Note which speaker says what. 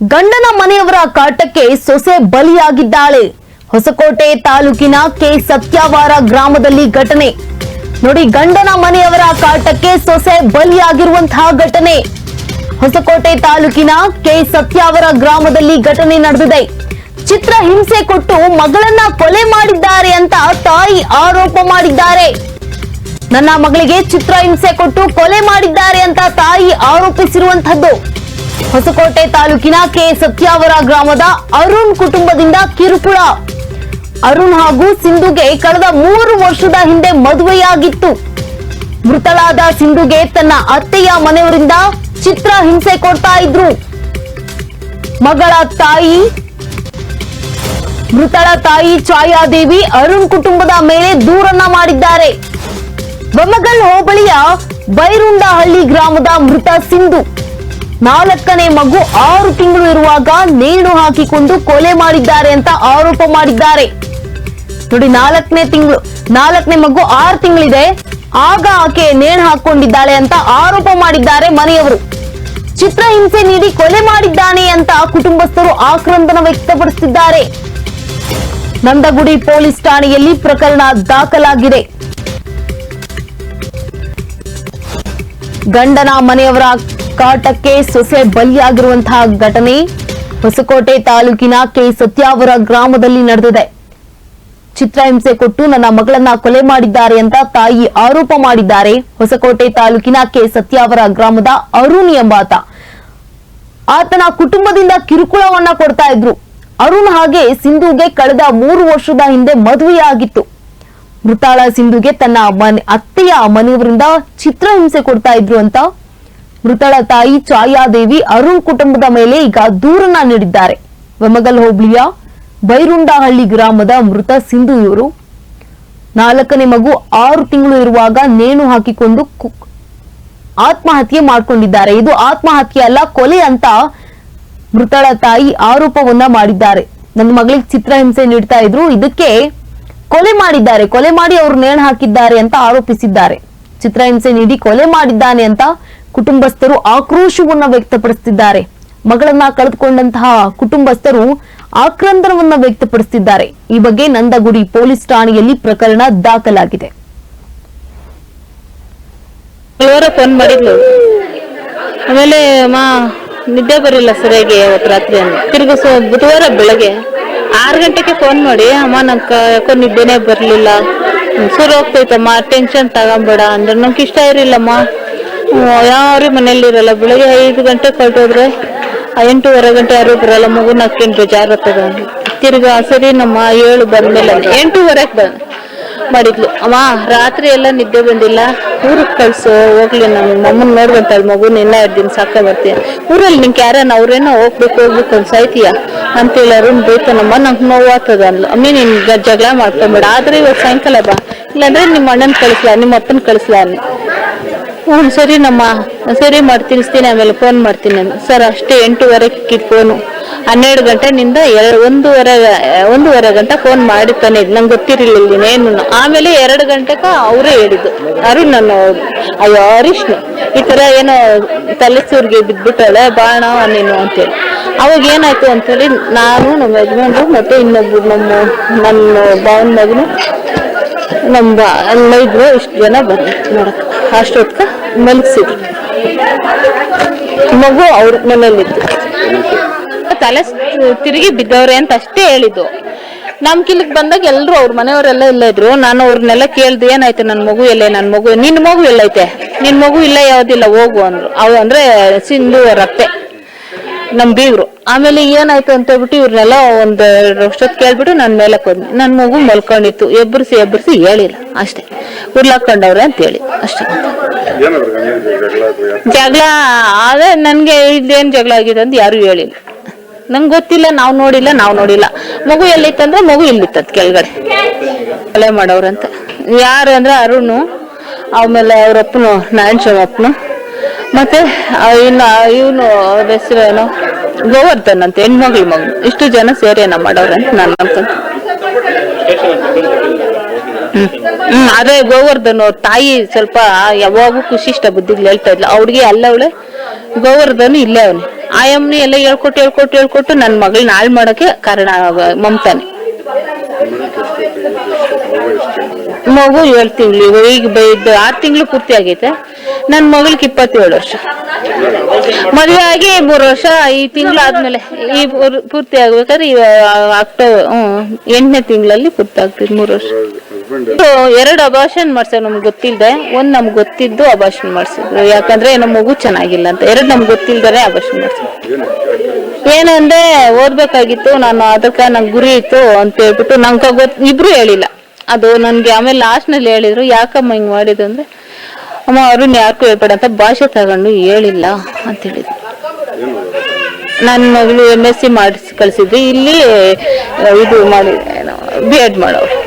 Speaker 1: ಗಂಡನ ಮನೆಯವರ ಕಾಟಕ್ಕೆ ಸೊಸೆ ಬಲಿಯಾಗಿದ್ದಾಳೆ. ಹೊಸಕೋಟೆ ತಾಲೂಕಿನ ಕೆ ಸತ್ಯವಾರ ಗ್ರಾಮದಲ್ಲಿ ಘಟನೆ ನೋಡಿ. ಗಂಡನ ಮನೆಯವರ ಕಾಟಕ್ಕೆ ಸೊಸೆ ಬಲಿಯಾಗಿರುವಂತಹ ಘಟನೆ ಹೊಸಕೋಟೆ ತಾಲೂಕಿನ ಕೆ ಸತ್ಯವಾರ ಗ್ರಾಮದಲ್ಲಿ ಘಟನೆ ನಡೆದಿದೆ. ಚಿತ್ರ ಹಿಂಸೆ ಕೊಟ್ಟು ಮಗಳನ್ನ ಕೊಲೆ ಮಾಡಿದ್ದಾರೆ ಅಂತ ತಾಯಿ ಆರೋಪ ಮಾಡಿದ್ದಾರೆ. ನನ್ನ ಮಗಳಿಗೆ ಚಿತ್ರ ಹಿಂಸೆ ಕೊಟ್ಟು ಕೊಲೆ ಮಾಡಿದ್ದಾರೆ ಅಂತ ತಾಯಿ ಆರೋಪಿಸಿರುವಂತದ್ದು. ಹೊಸಕೋಟೆ ತಾಲೂಕಿನ ಕೆ ಸತ್ಯವಾರ ಗ್ರಾಮದ ಅರುಣ್ ಕುಟುಂಬದಿಂದ ಕಿರುಕುಳ. ಅರುಣ್ ಹಾಗೂ ಸಿಂಧುಗೆ ಕಳೆದ 3 ವರ್ಷದ ಹಿಂದೆ ಮದುವೆಯಾಗಿತ್ತು. ಮೃತಳಾದ ಸಿಂಧುಗೆ ತನ್ನ ಅತ್ತೆಯ ಮನೆಯವರಿಂದ ಚಿತ್ರ ಹಿಂಸೆ ಕೊಡ್ತಾ ಇದ್ರು. ಮೃತಳ ತಾಯಿ ಛಾಯಾದೇವಿ ಅರುಣ್ ಕುಟುಂಬದ ಮೇಲೆ ದೂರನ್ನ ಮಾಡಿದ್ದಾರೆ. ಬೊಮ್ಮಗಲ್ ಹೋಬಳಿಯ ಬೈರುಂಡಹಳ್ಳಿ ಗ್ರಾಮದ ಮೃತ ಸಿಂಧು 4ನೇ ಮಗು 6 ತಿಂಗಳು ಇರುವಾಗ ನೇಣು ಹಾಕಿಕೊಂಡು ಕೊಲೆ ಮಾಡಿದ್ದಾರೆ ಅಂತ ಆರೋಪ ಮಾಡಿದ್ದಾರೆ. ನೋಡಿ, 4ನೇ ಮಗು 6 ತಿಂಗಳಿದೆ, ಆಗ ಆಕೆ ನೇಣು ಹಾಕೊಂಡಿದ್ದಾಳೆ ಅಂತ ಆರೋಪ ಮಾಡಿದ್ದಾರೆ ಮನೆಯವರು. ಚಿತ್ರಹಿಂಸೆ ನೀಡಿ ಕೊಲೆ ಮಾಡಿದ್ದಾನೆ ಅಂತ ಕುಟುಂಬಸ್ಥರು ಆಕ್ರಂದನ ವ್ಯಕ್ತಪಡಿಸಿದ್ದಾರೆ. ನಂದಗುಡಿ ಪೊಲೀಸ್ ಠಾಣೆಯಲ್ಲಿ ಪ್ರಕರಣ ದಾಖಲಾಗಿದೆ. ಗಂಡನ ಮನೆಯವರ ಕಾಟಕ್ಕೆ ಸೊಸೆ ಬಲಿಯಾಗಿರುವಂತಹ ಘಟನೆ ಹೊಸಕೋಟೆ ತಾಲೂಕಿನ ಕೆ ಸತ್ಯವಾರ ಗ್ರಾಮದಲ್ಲಿ ನಡೆದಿದೆ. ಚಿತ್ರಹಿಂಸೆ ಕೊಟ್ಟು ನನ್ನ ಮಗಳನ್ನ ಕೊಲೆ ಮಾಡಿದ್ದಾರೆ ಅಂತ ತಾಯಿ ಆರೋಪ ಮಾಡಿದ್ದಾರೆ. ಹೊಸಕೋಟೆ ತಾಲೂಕಿನ ಕೆ ಸತ್ಯವಾರ ಗ್ರಾಮದ ಅರುಣ್ ಎಂಬಾತ ಆತನ ಕುಟುಂಬದಿಂದ ಕಿರುಕುಳವನ್ನ ಕೊಡ್ತಾ ಇದ್ರು. ಅರುಣ್ ಹಾಗೆ ಸಿಂಧುಗೆ ಕಳೆದ 3 ವರ್ಷದ ಹಿಂದೆ ಮದುವೆಯಾಗಿತ್ತು. ಮೃತಾಳ ಸಿಂಧುಗೆ ತನ್ನ ಅತ್ತೆಯ ಮನೆಯವರಿಂದ ಚಿತ್ರಹಿಂಸೆ ಕೊಡ್ತಾ ಇದ್ರು ಅಂತ ಮೃತಳ ತಾಯಿ ಛಾಯಾದೇವಿ ಅರುಣ್ ಕುಟುಂಬದ ಮೇಲೆ ಈಗ ದೂರನ್ನ ನೀಡಿದ್ದಾರೆ. ಬೊಮ್ಮಗಲ್ ಹೋಬಳಿಯ ಬೈರುಂಡಹಳ್ಳಿ ಗ್ರಾಮದ ಮೃತ ಸಿಂಧು ಇವರು 4ನೇ ಮಗು 6 ತಿಂಗಳು ಇರುವಾಗ ನೇಣು ಹಾಕಿಕೊಂಡು ಆತ್ಮಹತ್ಯೆ ಮಾಡಿಕೊಂಡಿದ್ದಾರೆ. ಇದು ಆತ್ಮಹತ್ಯೆ ಅಲ್ಲ, ಕೊಲೆ ಅಂತ ಮೃತಳ ತಾಯಿ ಆರೋಪವನ್ನ ಮಾಡಿದ್ದಾರೆ. ನನ್ನ ಮಗಳಿಗೆ ಚಿತ್ರಹಿಂಸೆ ನೀಡ್ತಾ ಇದ್ರು, ಇದಕ್ಕೆ ಕೊಲೆ ಮಾಡಿದ್ದಾರೆ, ಕೊಲೆ ಮಾಡಿ ಅವರು ನೇಣು ಹಾಕಿದ್ದಾರೆ ಅಂತ ಆರೋಪಿಸಿದ್ದಾರೆ. ಚಿತ್ರಹಿಂಸೆ ನೀಡಿ ಕೊಲೆ ಮಾಡಿದ್ದಾನೆ ಅಂತ ಕುಟುಂಬಸ್ಥರು ಆಕ್ರೋಶವನ್ನ ವ್ಯಕ್ತಪಡಿಸುತ್ತಿದ್ದಾರೆ. ಮಗಳನ್ನ ಕಳೆದುಕೊಂಡಂತಹ ಕುಟುಂಬಸ್ಥರು ಆಕ್ರಂದನವನ್ನ ವ್ಯಕ್ತಪಡಿಸುತ್ತಿದ್ದಾರೆ. ಈ ಬಗ್ಗೆ ನಂದಗುಡಿ ಪೊಲೀಸ್ ಠಾಣೆಯಲ್ಲಿ ಪ್ರಕರಣ ದಾಖಲಾಗಿದೆ.
Speaker 2: ಫೋನ್ ಮಾಡಿದ್ಲು, ಆಮೇಲೆ ನಿದ್ದೆ ಬರಿಲ್ಲ ಸರಿಯಾಗಿ ಅವತ್ತು ರಾತ್ರಿ. ತಿರ್ಗ ಬುಧವಾರ ಬೆಳಗ್ಗೆ 6 ಗಂಟೆಗೆ ಫೋನ್ ಮಾಡಿ, ಅಮ್ಮ ನಂಗೆ ಯಾಕೋ ನಿದ್ದೆನೆ ಬರ್ಲಿಲ್ಲ, ಸುರು ಹೋಗ್ತೈತಮ್ಮ, ಟೆನ್ಷನ್ ತಗೊಂಬೇಡ ಅಂದ್ರೆ ನಂಗೆ ಇಷ್ಟ ಇರಲಿಲ್ಲಮ್ಮ. ಯಾರು ಮನೇಲಿ ಇರಲ್ಲ, ಬೆಳಗ್ಗೆ 5 ಗಂಟೆ ಹೊರಟೋದ್ರೆ 8:30 ಗಂಟೆ ಯಾರು ಬರಲ್ಲ, ಮಗುನ ಹಾಕೊಂಡು ಬೇಜಾರತ್ತದ. ತಿರ್ಗಾ ಸರಿ ನಮ್ಮ 7 ಬಂದ್ಮೇಲೆ 8:30 ಮಾಡಿದ್ಲು. ಅಮ್ಮ ರಾತ್ರಿ ಎಲ್ಲ ನಿದ್ದೆ ಬಂದಿಲ್ಲ, ಊರಿಗೆ ಕಳ್ಸು, ಹೋಗ್ಲಿ ನಮ್ಮ ಮಮ್ಮನ್ ನೋಡ್ಕೊಂತಾಳೆ, ಮಗು ನಿನ್ನ 2 ದಿನ ಸಾಕ ಬರ್ತೀಯ, ಊರಲ್ಲಿ ನಿಂಗೆ ಯಾರನ್ನ ಅವ್ರೇನೋ ಹೋಗ್ಬೇಕು ಅಂತ ಸಾಯ್ತೀಯ ಅಂತೇಳಿ ಅರುಣ್ ಬೈತಾನಮ್ಮ. ನಂಗೆ ನೋವಾಗ್ತದ ಅಂದ್ಲು. ಅಮ್ಮಿ ನಿನ್ ಜಗಳ ಮಾಡ್ಕೊಂಬೇಡ, ಆದ್ರೆ ಇವತ್ತು ಸಾಯಂಕಾಲ ಬಾ, ಇಲ್ಲಾಂದ್ರೆ ನಿಮ್ಮ ಅಣ್ಣನ ಕಳಿಸ್ಲಾ, ನಿಮ್ಮ ಅಪ್ಪನ ಕಳಿಸ್ಲಾ ಅನ್ನಿ. ಸರಿ ನಮ್ಮ ಸರಿ ಮಾಡಿ ತಿನ್ನಿಸ್ತೀನಿ, ಆಮೇಲೆ ಫೋನ್ ಮಾಡ್ತೀನಿ ನಾನು. ಸರ್ ಅಷ್ಟೇ 8:30 ಫೋನು. 12 ಗಂಟೆನಿಂದ 1:30 ಗಂಟೆ ಫೋನ್ ಮಾಡಿರ್ತಾನೆ, ನಂಗೆ ಗೊತ್ತಿರಲಿಲ್ಲ ಏನು. ಆಮೇಲೆ 2 ಗಂಟೆಗ ಅವರೇ ಹೇಳಿದ್ದು, ಅರುಣ್ ನನ್ನ ಅಯ್ಯೋ ಹರೀಶ್ನು ಈ ತರ ಏನೋ ತಲೆಸೂರ್ಗೆ ಬಿದ್ಬಿಟ್ಟಾಳೆ, ಬಾಣ ನೀನು ಅಂತೇಳಿ. ಅವಾಗ ಏನಾಯ್ತು ಅಂತೇಳಿ ನಾನು, ನಮ್ಮ ಯಜಮಾನ್ರು ಮತ್ತೆ ಇನ್ನೊಬ್ರು ನನ್ನ ಭಾವನ ಮಗನು ನಮ್ಮ ಇದ್ರು, ಇಷ್ಟು ಜನ ಬಂದ್ರು ನೋಡಕ್. ಅಷ್ಟೊತ್ಕ ಮಲಗಿಸಿದ್ರು, ಮಗು ಅವ್ರ ಮನೇಲಿತ್ತು. ತಲೆ ತಿರುಗಿ ಬಿದ್ದವ್ರೆ ಅಂತ ಅಷ್ಟೇ ಹೇಳಿದ್ದು. ನಮ್ ಕಿಲಿಕ್ ಬಂದಾಗ ಎಲ್ರು ಅವ್ರ ಮನೆಯವರೆಲ್ಲ ಇಲ್ಲ ಇದ್ರು. ನಾನು ಅವ್ರನ್ನೆಲ್ಲ ಕೇಳ್ದೆ, ಏನಾಯ್ತು ನನ್ನ ಮಗು ಎಲ್ಲೇ, ನನ್ನ ಮಗು, ನಿನ್ ಮಗು ಎಲ್ಲೈತೆ, ನಿನ್ ಮಗು ಇಲ್ಲ ಯಾವ್ದಿಲ್ಲ ಹೋಗು ಅಂದ್ರು. ಅವು ಅಂದ್ರೆ ಸಿಂಧು ಅವ್ರ ಅತ್ತೆ, ನಮ್ ಬೀಗ್ರು. ಆಮೇಲೆ ಏನಾಯ್ತು ಅಂತ ಹೇಳ್ಬಿಟ್ಟು ಇವ್ರನ್ನೆಲ್ಲ 1-2 ವರ್ಷದ್ ಕೇಳ್ಬಿಟ್ಟು ನನ್ ಮೇಲಕ್ ಹೋದ್ನಿ. ನನ್ ಮಗು ಮಲ್ಕೊಂಡಿತ್ತು, ಎಬ್ಬರಿಸಿ ಹೇಳಿಲ್ಲ ಅಷ್ಟೇ, ಉರ್ಲಾಕೊಂಡವ್ರೆ ಅಂತ ಹೇಳಿ ಅಷ್ಟೇ. ಜಗಳ ಅದೇ ನನ್ಗೆ ಇದೇನ್ ಜಗಳ ಆಗಿದೆ ಅಂತ ಯಾರು ಹೇಳಿಲ್ಲ, ನಂಗೆ ಗೊತ್ತಿಲ್ಲ, ನಾವು ನೋಡಿಲ್ಲ. ಮಗು ಎಲ್ಲೈತಂದ್ರೆ ಮಗು ಇಲ್ಲಿತ್ತದ ಕೆಳಗಡೆ. ಕೊಲೆ ಮಾಡವ್ರಂತ ಯಾರು ಅಂದ್ರೆ ಅರುಣು, ಆಮೇಲೆ ಅವ್ರಪ್ಪನು ನಾರಾಯಣಸ್ವಾಮಿ, ಮತ್ತೆ ಇವನು ಹೆಸರೇನು ಗೋವರ್ಧನ್ ಅಂತ ಹೆಣ್ಮಗ್ಳ ಮಗನು. ಇಷ್ಟು ಜನ ಸೇರೇನ ಮಾಡವ್ರಂತ ನಾನು ಅನ್ಕೊಂತ. ಅದೇ ಗೋವರ್ಧನ್ ಅವ್ರ ತಾಯಿ ಸ್ವಲ್ಪ ಯಾವಾಗೂ ಖುಷಿ ಇಷ್ಟ ಬುದ್ಧಿಗಳು ಹೇಳ್ತಾ ಇದ್ಲ. ಅವ್ರಿಗೆ ಅಲ್ಲವಳೆ ಗೋವರ್ಧನ್ ಇಲ್ಲೇ ಅವನೇ. ಆಯಮ್ಮನಿ ಎಲ್ಲ ಹೇಳ್ಕೊಟ್ಟು ನನ್ನ ಮಗಳನ್ನ ಹಾಳು ಮಾಡೋಕೆ ಕಾರಣ ಮಮತಾನೆ. ಮಗು 7 ತಿಂಗಳು, ಈಗ 6 ತಿಂಗಳು ಪೂರ್ತಿ ಆಗೈತೆ. ನನ್ನ ಮಗಳಿಗೆ 27 ವರ್ಷ, ಮದುವೆ ಆಗಿ 3 ವರ್ಷ. ಈ ತಿಂಗಳು ಆದ್ಮೇಲೆ ಈ ಪೂರ್ತಿ ಆಗ್ಬೇಕಾದ್ರೆ ಅಕ್ಟೋಬರ್ 8ನೇ ತಿಂಗಳಲ್ಲಿ ಪೂರ್ತಿ ಆಗ್ತದೆ 3 ವರ್ಷ. 2 ಅಬಾರ್ಷನ್ ಮಾಡ್ಸೋ ನಮ್ಗೆ ಗೊತ್ತಿಲ್ಲದೆ, ಒಂದು ನಮ್ಗೆ ಗೊತ್ತಿದ್ದು ಅಬಾರ್ಷನ್ ಮಾಡಿಸಿದ್ರು. ಯಾಕಂದ್ರೆ ನಮ್ಮ ಮಗು ಚೆನ್ನಾಗಿಲ್ಲ ಅಂತ. 2 ನಮ್ಗೆ ಗೊತ್ತಿಲ್ದರೆ ಅಬಾರ್ಷನ್ ಮಾಡಿಸಿದ್ರು. ಏನಂದ್ರೆ ಓದ್ಬೇಕಾಗಿತ್ತು ನಾನು, ಅದಕ್ಕೆ ನಂಗೆ ಗುರಿ ಇತ್ತು ಅಂತ ಹೇಳ್ಬಿಟ್ಟು ನಂಗೆ ಇಬ್ರು ಹೇಳಿಲ್ಲ ಅದು ನನ್ಗೆ. ಆಮೇಲೆ ಲಾಸ್ಟ್ ನಲ್ಲಿ ಹೇಳಿದ್ರು, ಯಾಕಮ್ಮ ಹಿಂಗ್ ಮಾಡಿದ್ರು ಅಂದ್ರೆ, ಅಮ್ಮ ಅವ್ರನ್ನ ಯಾರಿಗೂ ಹೇಳ್ಬೇಡ ಅಂತ ಭಾಷೆ ತಗೊಂಡು ಹೇಳಿಲ್ಲ ಅಂತ ಹೇಳಿದ್ರು. ನನ್ನ ಮಗಳು MSc ಮಾಡಿಸಿ ಕಳ್ಸಿದ್ವಿ, ಇಲ್ಲಿ ಇದು ಮಾಡಿ B.Ed ಮಾಡೋರು.